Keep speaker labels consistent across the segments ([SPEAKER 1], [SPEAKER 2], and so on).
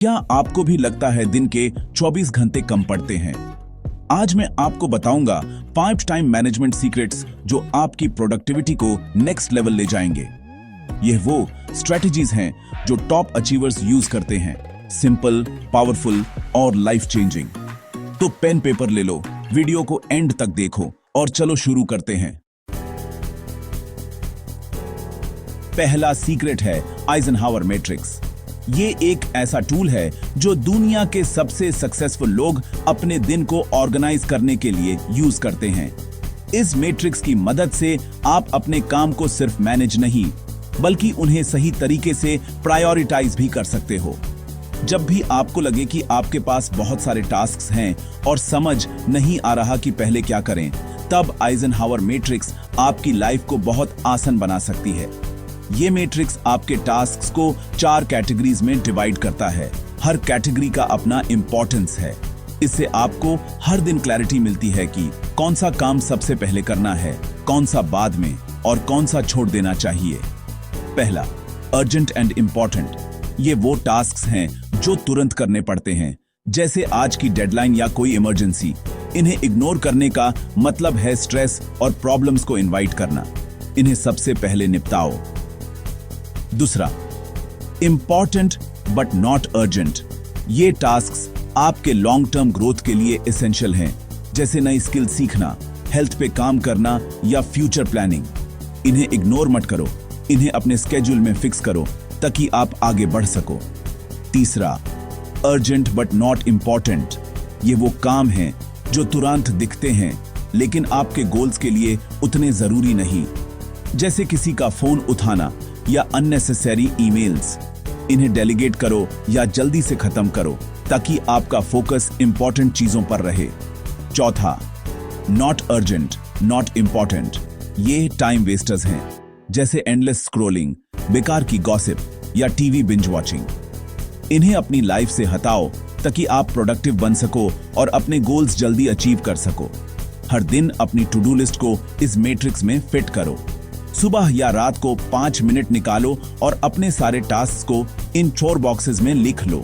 [SPEAKER 1] क्या आपको भी लगता है दिन के 24 घंटे कम पड़ते हैं? आज मैं आपको बताऊंगा 5 टाइम मैनेजमेंट सीक्रेट्स जो आपकी प्रोडक्टिविटी को नेक्स्ट लेवल ले जाएंगे। यह वो स्ट्रेटजीज हैं जो टॉप अचीवर्स यूज करते हैं, सिंपल, पावरफुल और लाइफ चेंजिंग। तो पेन पेपर ले लो, वीडियो को एंड तक देखो और चलो शुरू करते हैं। पहला सीक्रेट है आइजनहावर मैट्रिक्स। ये एक ऐसा टूल है जो दुनिया के सबसे सक्सेसफुल लोग अपने दिन को ऑर्गेनाइज करने के लिए यूज करते हैं। इस मैट्रिक्स की मदद से आप अपने काम को सिर्फ मैनेज नहीं, बल्कि उन्हें सही तरीके से प्रायोरिटाइज भी कर सकते हो। जब भी आपको लगे कि आपके पास बहुत सारे टास्क्स हैं और समझ नहीं आ रहा कि पहले क्या करें, तब आइजनहावर मैट्रिक्स आपकी लाइफ को बहुत आसान बना सकती है। ये मैट्रिक्स आपके टास्क्स को 4 कैटेगरीज में डिवाइड करता है। हर कैटेगरी का अपना इंपॉर्टेंस है। इससे आपको हर दिन क्लैरिटी मिलती है कि कौन सा काम सबसे पहले करना है, कौन सा बाद में और कौन सा छोड़ देना चाहिए। पहला, अर्जेंट एंड इम्पॉर्टेंट। ये वो टास्क्स हैं जो तुरंत करने पड़ते हैं, जैसे आज की डेडलाइन या कोई इमरजेंसी। इन्हें इग्नोर करने का मतलब है स्ट्रेस और प्रॉब्लम्स को इनवाइट करना। इन्हें सबसे पहले निपटाओ। दूसरा, इंपॉर्टेंट बट नॉट अर्जेंट। ये टास्क्स आपके लॉन्ग टर्म ग्रोथ के लिए एसेंशियल हैं, जैसे नई स्किल सीखना, हेल्थ पे काम करना या फ्यूचर प्लानिंग। इन्हें इग्नोर मत करो, इन्हें अपने स्केड्यूल में फिक्स करो ताकि आप आगे बढ़ सको। तीसरा, अर्जेंट बट नॉट इंपॉर्टेंट। ये वो काम हैं जो तुरंत दिखते हैं लेकिन आपके गोल्स के लिए उतने जरूरी नहीं, जैसे किसी का फोन उठाना या अननेसेसरी ईमेल्स। इन्हें डेलीगेट करो या जल्दी से खत्म करो ताकि आपका फोकस इंपॉर्टेंट चीजों पर रहे। चौथा, नॉट अर्जेंट नॉट इंपॉर्टेंट। ये टाइम वेस्टर्स हैं, जैसे एंडलेस स्क्रॉलिंग, बेकार की गॉसिप या टीवी बिंज वॉचिंग। इन्हें अपनी लाइफ से हटाओ ताकि आप प्रोडक्टिव बन सको और अपने गोल्स जल्दी अचीव कर सको। हर दिन अपनी टू डू लिस्ट को इस मैट्रिक्स में फिट करो। सुबह या रात को 5 मिनट निकालो और अपने सारे टास्क को इन 4 बॉक्सेस में लिख लो।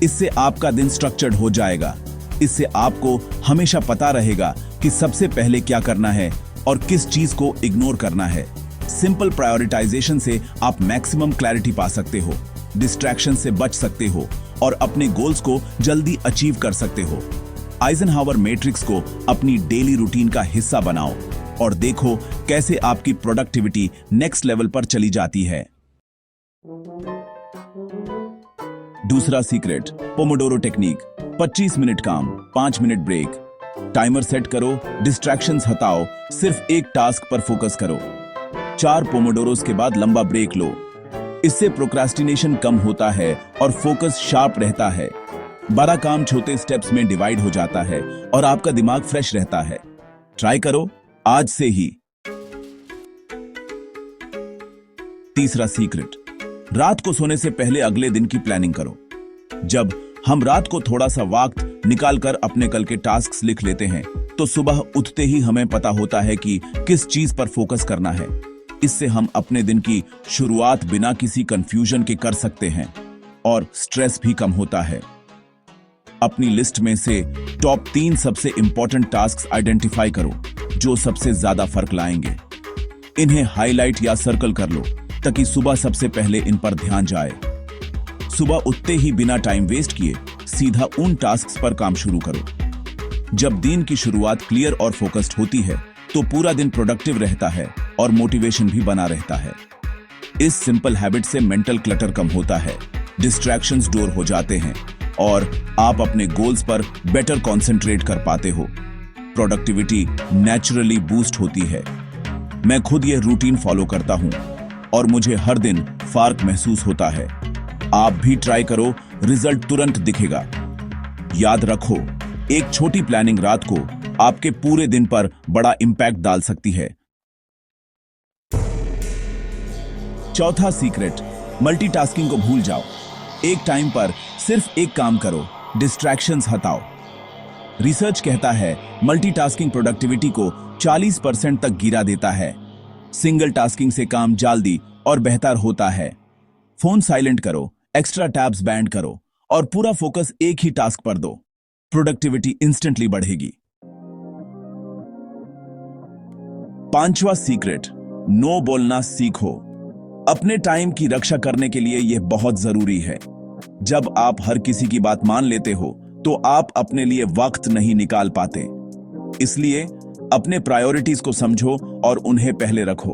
[SPEAKER 1] इससे आपका दिन स्ट्रक्चर्ड हो जाएगा। इससे आपको हमेशा पता रहेगा कि सबसे पहले क्या करना है और किस चीज को इग्नोर करना है। सिंपल प्रायोरिटाइजेशन से आप मैक्सिमम क्लैरिटी पा सकते हो, डिस्ट्रैक्शन से बच सकते हो और अपने गोल्स को जल्दी अचीव कर सकते हो। आइजनहावर मैट्रिक्स को अपनी डेली रूटीन का हिस्सा बनाओ और देखो कैसे आपकी प्रोडक्टिविटी नेक्स्ट लेवल पर चली जाती है। दूसरा सीक्रेट, पोमोडोरो टेक्निक। 25 मिनट काम, 5 मिनट ब्रेक। टाइमर सेट करो, डिस्ट्रैक्शंस हटाओ, सिर्फ एक टास्क पर फोकस करो। 4 पोमोडोरोस के बाद लंबा ब्रेक लो। इससे प्रोक्रास्टिनेशन कम होता है और फोकस शार्प रहता है। बड़ा काम छोटे स्टेप्स में डिवाइड हो जाता है और आपका दिमाग फ्रेश रहता है। ट्राई करो आज से ही। तीसरा सीक्रेट, रात को सोने से पहले अगले दिन की प्लानिंग करो। जब हम रात को थोड़ा सा वक्त निकालकर अपने कल के टास्क्स लिख लेते हैं, तो सुबह उठते ही हमें पता होता है कि किस चीज पर फोकस करना है। इससे हम अपने दिन की शुरुआत बिना किसी कंफ्यूजन के कर सकते हैं और स्ट्रेस भी कम होता है। अपनी लिस्ट में से टॉप 3 सबसे इंपॉर्टेंट टास्क्स आइडेंटिफाई करो जो सबसे ज्यादा फर्क लाएंगे। इन्हें हाईलाइट या सर्कल कर लो ताकि सुबह सबसे पहले इन पर ध्यान जाए। सुबह उठते ही बिना टाइम वेस्ट किए सीधा उन टास्क्स पर काम शुरू करो। जब दिन की शुरुआत क्लियर और फोकस्ड होती है तो पूरा दिन प्रोडक्टिव रहता है और मोटिवेशन भी बना रहता है। इस सिंपल हैबिट से मेंटल क्लटर कम होता है, डिस्ट्रैक्शंस दूर हो जाते हैं और आप अपने गोल्स पर बेटर कंसंट्रेट कर पाते हो। प्रोडक्टिविटी नेचुरली बूस्ट होती है। मैं खुद यह रूटीन फॉलो करता हूं और मुझे हर दिन फर्क महसूस होता है। आप भी ट्राई करो, रिजल्ट तुरंत दिखेगा। याद रखो, एक छोटी प्लानिंग रात को आपके पूरे दिन पर बड़ा इंपैक्ट डाल सकती है। चौथा सीक्रेट, मल्टीटास्किंग को भूल जाओ। एक टाइम पर सिर्फ एक काम करो, डिस्ट्रैक्शंस हटाओ। रिसर्च कहता है मल्टीटास्किंग प्रोडक्टिविटी को 40% तक गिरा देता है। सिंगल टास्किंग से काम जल्दी और बेहतर होता है। फोन साइलेंट करो, एक्स्ट्रा टैब्स बैंड करो और पूरा फोकस एक ही टास्क पर दो। प्रोडक्टिविटी इंस्टेंटली बढ़ेगी। 5वां सीक्रेट, नो बोलना सीखो। अपने टाइम की रक्षा करने के लिए यह बहुत जरूरी है। जब आप हर किसी की बात मान लेते हो तो आप अपने लिए वक्त नहीं निकाल पाते। इसलिए अपने प्रायोरिटीज को समझो और उन्हें पहले रखो।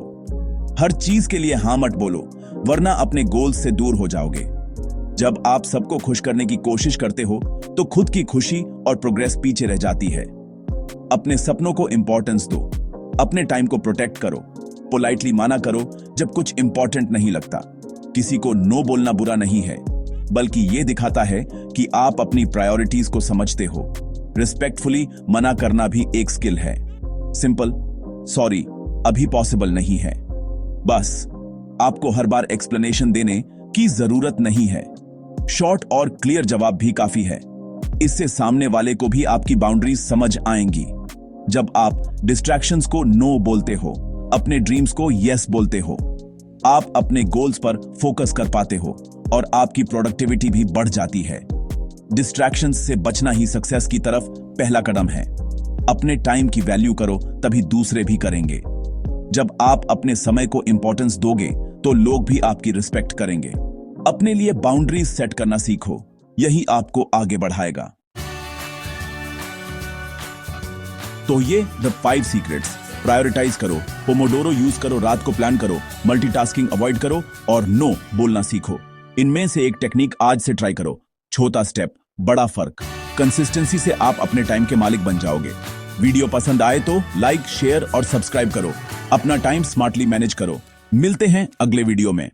[SPEAKER 1] हर चीज के लिए हां मत बोलो, वरना अपने गोल्स से दूर हो जाओगे। जब आप सबको खुश करने की कोशिश करते हो तो खुद की खुशी और प्रोग्रेस पीछे रह जाती है। अपने सपनों को इंपॉर्टेंस दो, अपने टाइम को प्रोटेक्ट करो, पोलाइटली माना करो जब कुछ इंपॉर्टेंट नहीं लगता। किसी को नो बोलना बुरा नहीं है, बल्कि यह दिखाता है कि आप अपनी प्रायोरिटीज को समझते हो। रिस्पेक्टफुली मना करना भी एक स्किल है। सिंपल, सॉरी, अभी पॉसिबल नहीं है। बस आपको हर बार एक्सप्लेनेशन देने की जरूरत नहीं है। शॉर्ट और क्लियर जवाब भी काफी है। इससे सामने वाले को भी आपकी बाउंड्रीज समझ आएंगी। जब आप डिस्ट्रैक्शंस को नो बोलते हो, अपने ड्रीम्स को यस बोलते हो, आप अपने गोल्स पर फोकस कर पाते हो और आपकी प्रोडक्टिविटी भी बढ़ जाती है। डिस्ट्रैक्शंस से बचना ही सक्सेस की तरफ पहला कदम है। अपने टाइम की वैल्यू करो, तभी दूसरे भी करेंगे। जब आप अपने समय को इंपॉर्टेंस दोगे तो लोग भी आपकी रिस्पेक्ट करेंगे। अपने लिए बाउंड्रीज सेट करना सीखो, यही आपको आगे बढ़ाएगा। तो ये द 5 सीक्रेट्स। प्रायोरिटाइज करो, पोमोडोरो यूज करो, रात को प्लान करो, मल्टीटास्किंग अवॉइड करो और नो बोलना सीखो। इनमें से एक टेक्निक आज से ट्राई करो। छोटा स्टेप, बड़ा फर्क। कंसिस्टेंसी से आप अपने टाइम के मालिक बन जाओगे। वीडियो पसंद आए तो लाइक, शेयर और सब्सक्राइब करो। अपना टाइम स्मार्टली मैनेज करो। मिलते हैं अगले वीडियो में।